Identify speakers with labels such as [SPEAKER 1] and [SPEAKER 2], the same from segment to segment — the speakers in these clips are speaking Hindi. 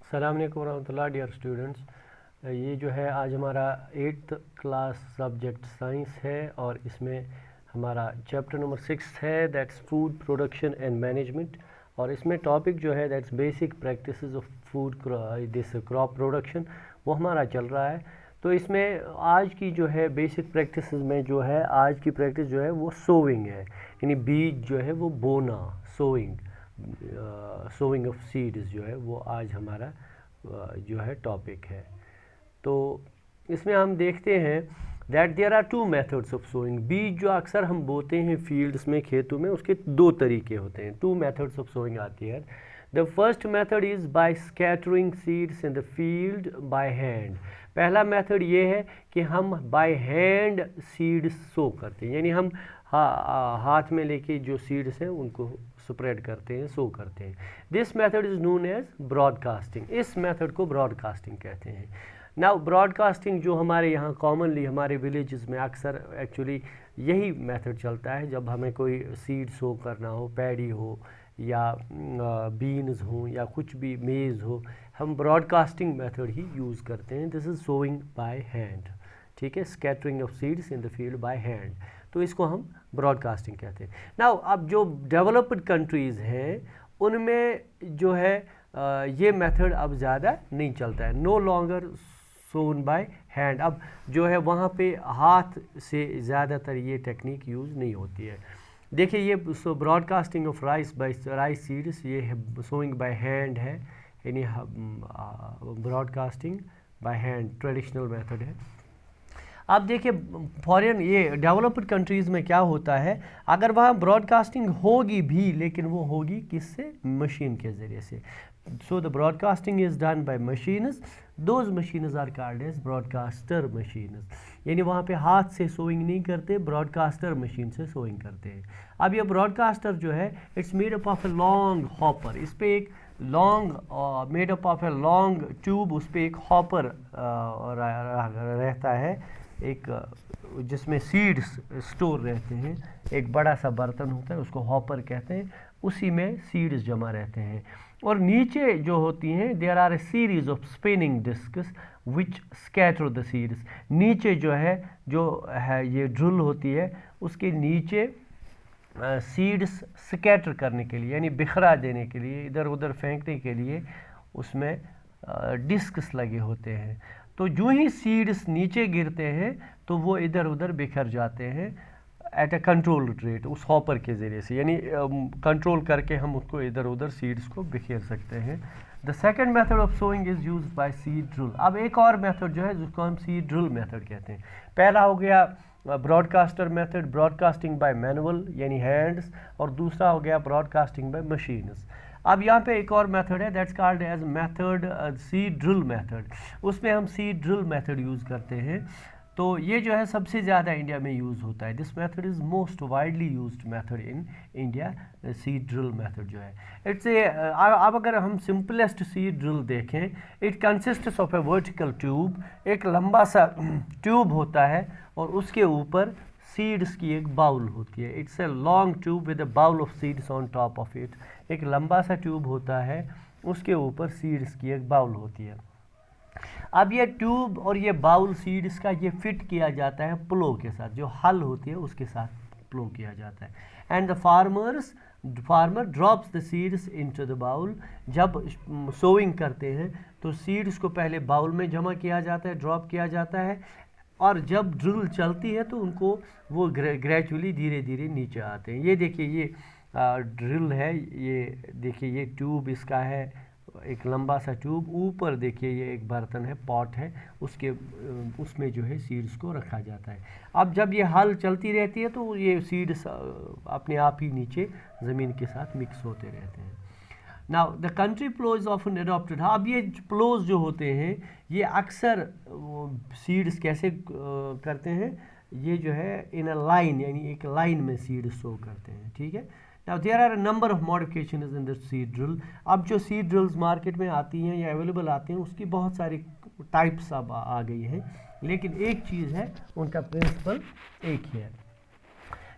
[SPEAKER 1] अस्सलाम वालेकुम रहमतुल्लाह डियर स्टूडेंट्स। ये जो है आज हमारा 8th क्लास सब्जेक्ट साइंस है और इसमें हमारा चैप्टर नंबर 6 है, that's food production and management. और इसमें टॉपिक जो है that's basic practices of food this crop production, वो हमारा चल रहा है। तो इसमें आज की जो है बेसिक प्रैक्टिसेस में जो है आज की प्रैक्टिस जो है वो सोविंग है, यानी बीज जो है वो बोना, सोविंग ऑफ सीड्स जो है वो आज हमारा जो है टॉपिक है। तो इसमें हम देखते हैं that there are two methods of sowing. बीज जो अक्सर हम बोते हैं फील्ड्स में, खेतों में, उसके दो तरीके होते हैं। टू मेथड्स ऑफ सोइंग आती है। The first method is by scattering seeds in the field by hand. पहला मेथड ये है कि हम बाय हैंड सीड्स सो करते हैं, यानी हम हाथ में लेके जो सीड्स हैं उनको स्प्रेड करते हैं, सो करते हैं। This method is known as broadcasting. इस मेथड को ब्रॉडकास्टिंग कहते हैं। नाउ ब्रॉडकास्टिंग जो हमारे यहाँ कॉमनली हमारे विलेजेस में अक्सर एक्चुअली यही मेथड चलता है। जब हमें कोई सीड सो करना हो, पैडी हो या बीन्स हो या कुछ भी मेज़ हो, हम ब्रॉडकास्टिंग मेथड ही यूज़ करते हैं। This is sowing by hand, ठीक है, scattering of seeds in the field by hand. तो इसको हम ब्रॉडकास्टिंग कहते हैं। नाउ अब जो डेवलप्ड कंट्रीज़ हैं उनमें जो है ये मेथड अब ज़्यादा नहीं चलता है, no longer sown by hand. अब जो है वहाँ पे हाथ से ज़्यादातर ये टेक्निक यूज़ नहीं होती है। देखिए ये ब्रॉडकास्टिंग ऑफ राइस सीड्स, ये है सोइंग बाय हैंड है, यानी broadcasting by hand traditional method है। अब देखिए फॉरेन ये डेवलप्ड कंट्रीज़ में क्या होता है, अगर वहाँ ब्रॉडकास्टिंग होगी भी लेकिन वो होगी किससे, मशीन के ज़रिए से। So the broadcasting is done by machines, those machines are called as broadcaster machines. यानी वहाँ पे हाथ से सोइंग नहीं करते, ब्रॉडकास्टर मशीन से सोइंग करते हैं। अब ये ब्रॉडकास्टर जो है it's made up of a long hopper, इस पर एक long made up of A long tube, उस पर एक हॉपर रहता है, एक जिसमें सीड्स स्टोर रहते हैं। एक बड़ा सा बर्तन होता है, उसको हॉपर कहते हैं, उसी में सीड्स जमा रहते हैं। और नीचे जो होती हैं there are a series of spinning discs which scatter the seeds. नीचे जो है ये ड्रिल होती है, उसके नीचे सीड्स स्कैटर करने के लिए, यानी बिखरा देने के लिए, इधर उधर फेंकने के लिए उसमें डिस्क्स लगे होते हैं। तो जो ही सीड्स नीचे गिरते हैं तो वो इधर उधर बिखर जाते हैं एट ए कंट्रोल रेट, उस हॉपर के ज़रिए से, यानी कंट्रोल करके हम उसको इधर उधर सीड्स को बिखेर सकते हैं। The second method of sowing is use by seed drill. अब एक और मेथड जो है जिसको हम सीड ड्रिल मेथड कहते हैं। पहला हो गया broadcaster method, broadcasting bye manual यानी हैंड्स, और दूसरा हो गया ब्रॉडकास्टिंग बाय मशीन्स। अब यहाँ पे एक और मेथड है that's called as method seed drill method. उसमें हम सीड ड्रिल मेथड यूज़ करते हैं। तो ये जो है सबसे ज़्यादा इंडिया में यूज़ होता है। This method is most widely used method in India, seed drill method जो है इट्स ए। अब अगर हम सिंपलेस्ट सीड ड्रिल देखें, it consists of A vertical tube. एक लंबा सा ट्यूब होता है और उसके ऊपर सीड्स की एक बाउल होती है। It's a long tube with a bowl of seeds on top of it. एक लंबा सा ट्यूब होता है, उसके ऊपर सीड्स की एक बाउल होती है। अब ये ट्यूब और ये बाउल सीड्स का ये फिट किया जाता है प्लो के साथ, जो हल होती है उसके साथ प्लो किया जाता है। And the farmer drops the seeds into the bowl. जब सोइंग करते हैं तो सीड्स को पहले बाउल में जमा किया जाता है, ड्रॉप किया जाता है, और जब ड्रिल चलती है तो उनको वो ग्रेजुअली धीरे धीरे नीचे आते हैं। ये देखिए ये ड्रिल है, ये देखिए ये ट्यूब इसका है, एक लंबा सा ट्यूब, ऊपर देखिए ये एक बर्तन है, पॉट है, उसमें जो है सीड्स को रखा जाता है। अब जब ये हल चलती रहती है तो ये सीड्स अपने आप ही नीचे ज़मीन के साथ मिक्स होते रहते हैं। Now the country plough is often adopted. अब ये प्लोज जो होते हैं ये अक्सर सीड्स कैसे करते हैं, ये जो है इन अ लाइन, यानी एक लाइन में सीड्स शो करते हैं, ठीक है। Now there are a number of modifications in the seed drill. अब जो सीड ड्रिल्स मार्केट में आती हैं या अवेलेबल आती हैं उसकी बहुत सारी टाइप्स अब आ गई हैं, लेकिन एक चीज़ है, उनका प्रिंसिपल एक ही है।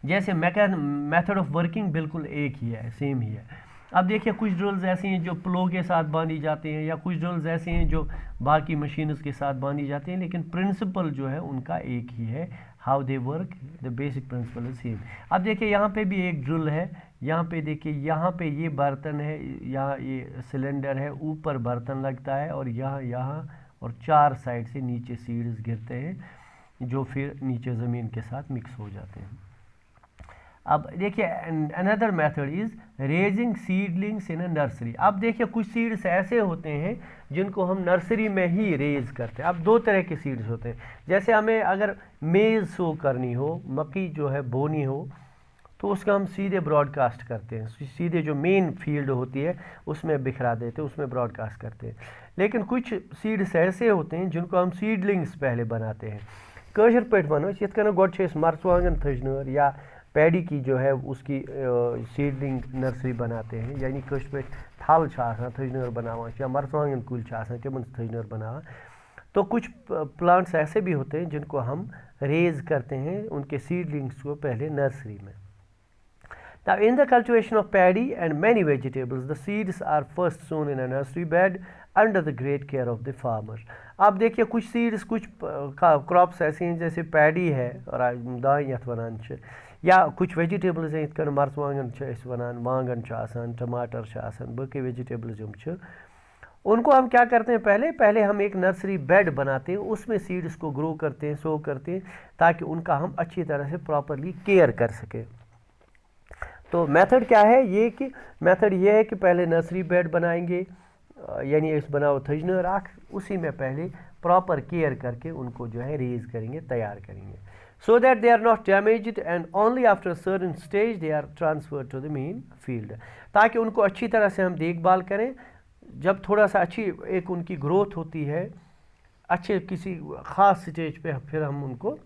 [SPEAKER 1] जैसे मेथड ऑफ वर्किंग बिल्कुल एक ही है, सेम ही है। अब देखिए कुछ ड्रिल्स ऐसी हैं जो प्लो के साथ बांधी जाती हैं, या कुछ ड्रिल्स ऐसी हैं जो बाकी मशीन्स के साथ बांधी जाती हैं, लेकिन प्रिंसिपल जो है उनका एक ही है, how they work, the basic principle is same. अब देखिए यहाँ पे भी एक ड्रिल है, यहाँ पे देखिए, यहाँ पे ये बर्तन है, यहाँ ये सिलेंडर है, ऊपर बर्तन लगता है और यहाँ और 4 साइड से नीचे सीड्स गिरते हैं जो फिर नीचे ज़मीन के साथ मिक्स हो जाते हैं। अब देखिए another method is raising seedlings in a nursery. अब देखिए कुछ सीड्स ऐसे होते हैं जिनको हम नर्सरी में ही रेज करते हैं। अब 2 तरह के सीड्स होते हैं, जैसे हमें अगर मेज़ सो करनी हो, मक्की जो है बोनी हो, तो उसका हम सीधे ब्रॉडकास्ट करते हैं, सीधे जो मेन फील्ड होती है उसमें बिखरा देते हैं, उसमें ब्रॉडकास्ट करते हैं। लेकिन कुछ सीड्स ऐसे होते हैं जिनको हम सीडलिंग्स पहले बनाते हैं। कशर पे वनो ये गोड मरचवांगन थजनर या पैडी की जो है उसकी सीडलिंग नर्सरी बनाते हैं, यानी कशर पे थल थजनर बनावान या मरचवांगन कुल तिमन थजनर बनावान। तो कुछ प्लांट्स ऐसे भी होते हैं जिनको हम रेज करते हैं उनके सीडलिंग्स को पहले नर्सरी में। Now, in the cultivation of paddy and many vegetables, the seeds are first sown in a nursery bed under the great care of the farmer. अब देखिए कुछ सीड्स, कुछ क्रॉप्स ऐसे हैं जैसे पैडी है और दाएं यथ वनान छ, या कुछ वेजिटेबल्स हैं इतकन मरचवांगन छ इस वनान, वांगन छ आसान, टमाटर छ आसान, बाकी वेजिटेबल्स जो छ उनको हम क्या करते हैं, पहले हम एक नर्सरी बेड बनाते हैं, उसमें सीड्स को ग्रो करते हैं, सो करते हैं, ताकि उनका हम अच्छी तरह से प्रॉपरली केयर कर सकें। तो मेथड क्या है ये कि मेथड ये है कि पहले नर्सरी बेड बनाएंगे, यानी इस बनाओ थजनर आख, उसी में पहले प्रॉपर केयर करके उनको जो है रेज करेंगे, तैयार करेंगे, so that they are not damaged and only after certain stage they are transferred to the main field, ताकि उनको अच्छी तरह से हम देखभाल करें। जब थोड़ा सा अच्छी एक उनकी ग्रोथ होती है अच्छे किसी ख़ास स्टेज पे, फिर हम उनको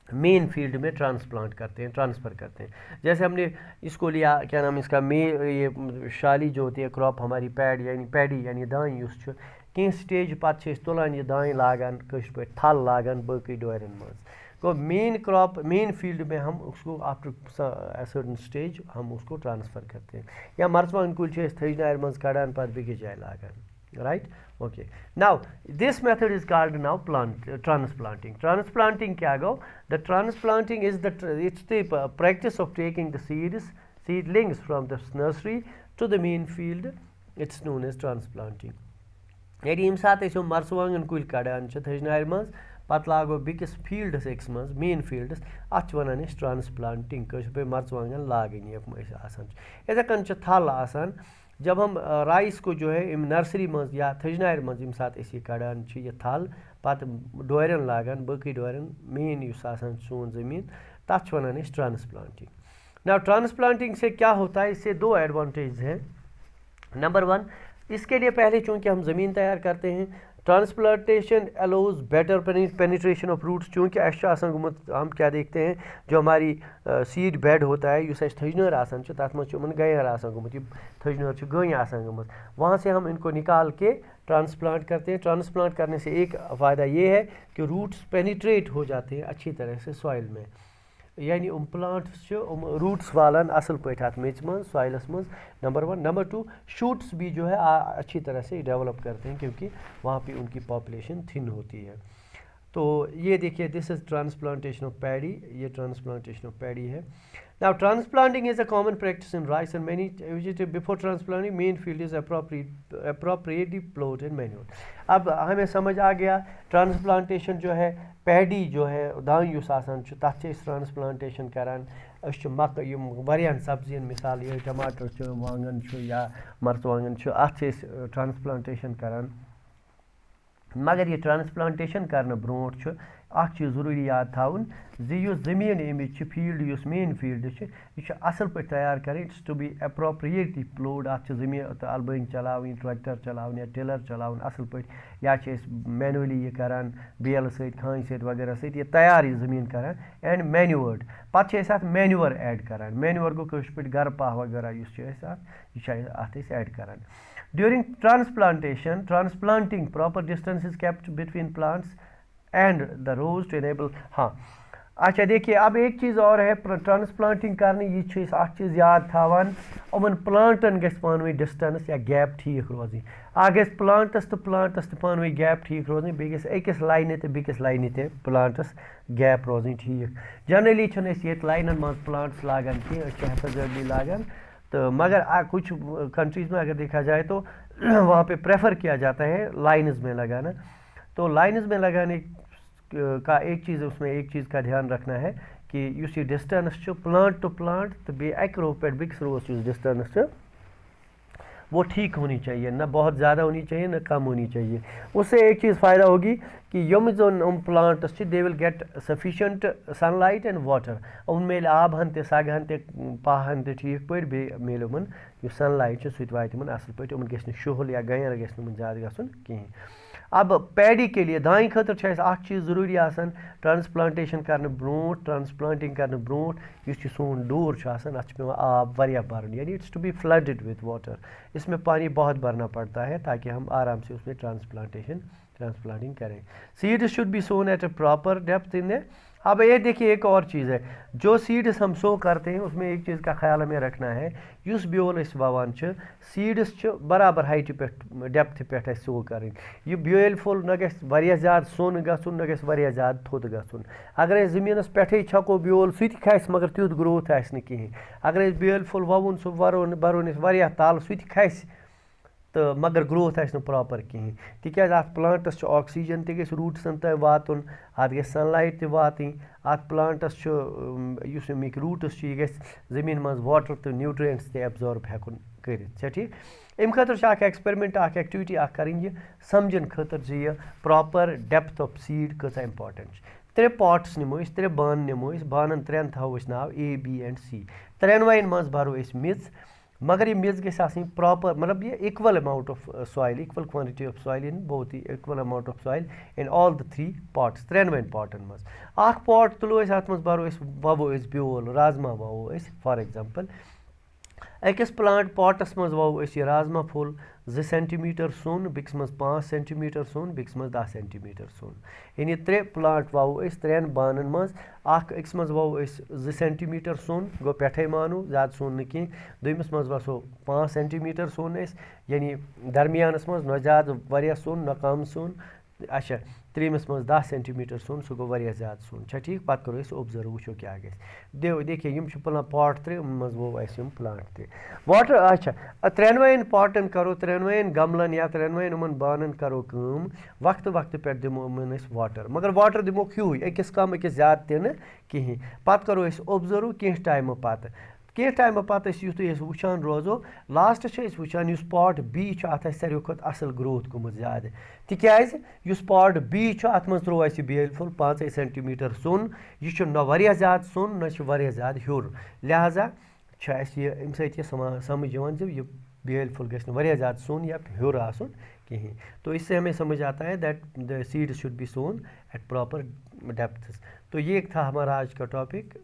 [SPEAKER 1] मेन फील्ड में ट्रांसप्लांट करते हैं, ट्रांसफ़र करते हैं। जैसे हमने इसको लिया, क्या नाम इसका, ये शाली जो होती है क्रॉप हमारी पैडी यानी दाएं उस कहीं स्टेज पे तुलान ये दाएं लागान कश पे थल लागान बाकी डोरन मज को मेन क्रॉप मेन फील्ड में हम उसको आफ्टर सर्टन स्टेज हम उसको ट्रांसफ़र करते हैं। या मरचवान कुल थजनार मज कड़ान पे बेकि जाए लागान, right? Okay, now this method is called now transplanting. Transplanting क्या गो? The transplanting is it's the practice of taking the seedlings from the nursery to the main field. It's known as transplanting. यदि इम साथ ऐसे मरचवांगन कुल कड़ान थजनार मज पत लागो बिकिस फील्डस एक्स मज मेन फील्डस अत वनान ट्रांसप्लांटिंग कशर पे मरचवांगन लागन इथे कन थल आसान। जब हम राइस को जो है इम नर्सरी मज या थजनार मज इम साथ ये कड़ान ये थल पत डोरन लागान बाकी डोरन मेन युस आसान सोन ज़मीन तथ वनान ट्रांसप्लांटिंग। नाउ ट्रांसप्लांटिंग से क्या होता है, इससे 2 एडवांटेज हैं। नंबर 1, इसके लिए पहले चूँकि हम ज़मीन तैयार करते हैं, transplantation allows better penetration of roots. चूँकि हम क्या देखते हैं जो हमारी सीड बेड होता है युस थजनर आसान तथ मन गयर आसान गुमुत, थजनर गई आसान गुमुत, वहाँ से हम इनको निकाल के ट्रांसप्लांट करते हैं। ट्रांसप्लांट करने से एक फ़ायदा ये है कि रूट्स पेनिट्रेट हो जाते हैं अच्छी तरह से सॉइल में, यानी प्लांट्स रूट्स वालन असल पे मेज मज सॉइलस मज, नंबर 1। नंबर 2, शूट्स भी जो है अच्छी तरह से डेवलप करते हैं क्योंकि वहाँ पे उनकी पॉपुलेशन थिन होती है। तो ये देखिए this is transplantation of paddy, ये ट्रांसप्लांटेशन ऑफ पैडी है। Now transplanting is a common practice in rice and many vegetable. Before transplanting main field is appropriately plot and manure. अब हमें समझ आ गया ट्रांसप्लांटेशन जो है पैडी जो है दान युस आसान तथ ट्रांसप्लांटेशन करान मक वारियान सब्जियन मिसाल ये टमाटर वांगन या मरचवांगन अत ट्रांसप्लांटेशन करान। मगर ये ट्रांसप्लांटेशन करने ब्रोट अख चीज़ ज़रूरी याद थाउन जुस ज़मीन अमिच फील्ड युस मेन फील्ड यह असल पे तैयार करें, it's to be appropriately ploughed. अत ज़मीन अलबन चलावन, ट्रैक्टर चलावन या टिलर चलावन असल पे, या मैनुअली ये करान बेल सत खान सत वगैरह सत ये तैयार ये ज़मीन करान एंड मैन्यूअर्ड। पत अत मैन्यूअर ऐड करान, मैन्यूअर गो कश पे गर पाह वगैरह यह ऐड करान। During transplanting, proper distance is kept between plants and the rows to enable। हाँ, अच्छा देखिए अब एक चीज़ और है ट्रांसप्लांटिंग करने ये चीज़ याद थावान उमन प्लांटन गस पानवे डिस्टेंस या गैप ठीक रोजन गस प्लांटस तो पानवे गैप ठीक रोजन बे अकिस लाइन तो बेकिस लाइन ते प्लांटस गैप रोजन ठीक जनरली ये लाइन मज प्लांट्स लागान कह हेफाजती लागान तो मगर कुछ कंट्रीज़ में अगर देखा जाए तो वहाँ पे प्रेफर किया जाता है लाइन्स में लगाना। तो लाइन्स में लगाने का एक चीज़ का ध्यान रखना है कि युस ये डिस्टेंस प्लांट टू प्लांट तो बे अक रो पे बिक्स रोस डिस्टेंस वो ठीक होनी चाहिए, ना बहुत ज़्यादा होनी चाहिए ना कम होनी चाहिए। उससे एक चीज़ फ़ायदा होगी कि यम जो plants they will get sufficient sunlight and water उनमें आब हन ते सग हन ते पा हन ते ठीक पे बे मेल उमन सनलाइट सह वात असल पे उमन गस शुहल या गैर गस ज़्यादा गसन कहीं। अब पैडी के लिए दाई खतर चीज़ ज़रूरी आसान ट्रांसप्लांटेशन करने ब्रोट ट्रांसप्लांटिंग करने ब्रोट इस सोन डोर अत पे आब वारिया भरन यानी it's to be flooded with water इसमें पानी बहुत भरना पड़ता है ताकि हम आराम से उसमें ट्रांसप्लांटिंग करें। Seeds should be sown at a proper depth in a. अब ये देखिए एक और चीज़ है जो सीड्स हम सो करते हैं उसमें एक चीज़ का ख्याल हमें रखना है युस ब्योल ववान सीड्स बराबर हाइट पे डेप्थ पे सो कर यह ब्योल फुल न गया ज़्यादा सोन गन न गया ज़्यादा थोद गन अगर ज़मीनस पे छको ब्योल सह खस मगर तुथ ग्रोथ आह कहें अगर ब्योल फुल वोन सह बरोन तल सह खस तो मगर ग्रोथ आस प्रॉपर कहें तिकाज अत प्लांटस ऑक्सीजन ते रूट्सन तक वातुन अत ग सनलाइट ते वातन अत प्लांटस अमिक रूट्स यह ज़मीन मज वाटर तो न्यूट्रिएंट्स ते एब्जॉर्ब हेकुन कर ठीक। अम खतर एक्सपेरिमेंट एक्टिविटी कर समझन खतर यह प्रॉपर डेप्थ ऑफ सीड कसा इंपॉर्टेंट 3 पॉट्स निमो 3 बान निमो बानन 3 थो नाव A B and C 3 wine मज भरो मिज मगर ये मेज गई प्रॉपर मतलब ये equal amount of soil equal quantity of soil in both equal amount of soil in all the 3 pots 3 पॉटन मज पॉट तुलो अत मज भरो ववो ब्योल राजमा ववो फॉर एग्जांपल अकिस प्लांट पॉटस मज ववो यह राजमा फुल 2 सेंटीमीटर सोन बिक्स मज 5 सेंटीमीटर सोन बिक्स मज 10 सेंटीमीटर सोन यानी 3 प्लांट ववो 3 बानन मज अकिस मज ववो 2 सेंटीमीटर सोन गो पे मानो ज़्यादा सोन न कहीं दोमिस मज वसो 5 सेंटीमीटर सोन यानी दरमियानस मज न ज़्यादा वारिया सोन न कम सोन अच्छा त्रीमिस मज 10 सेंटीमीटर सोन सह गो वारिया ज़्यादा सोन ठीक पत करो ऑब्जर्व वो क्या गो देखिए यम पॉट 3 मज वो प्लांट ते वाटर अच्छा 3 पॉटन करो 3 गमलन या 3 उमन बानन करो वक्त वक्त पे दिमो उमन वाटर मगर वाटर दिमो ह्यू अकिस कम अकिस ज़्यादा ते कहीं पत करो ऑब्जर्व कह टाइम पत कह टाइम पत युत वुचान रोजो लास्ट वुचान पॉट बी अत सारे खुद असल ग्रोथ गुमुत ज़्यादा तिकाज पॉट बी अत मज त्रो बेल फुल 5 सेंटीमीटर सोन यह न वारिया ज़्यादा सोन न वारिया ज़्यादा ह्योर लिहाजा अम समझ यह बेल फुल गि वारिया ज़्यादा सोन या ह्योर आसन कहीं। तो इससे हमें समझ आता है that the seed should be sown at proper depths. तो ये था हमारा आज का टॉपिक।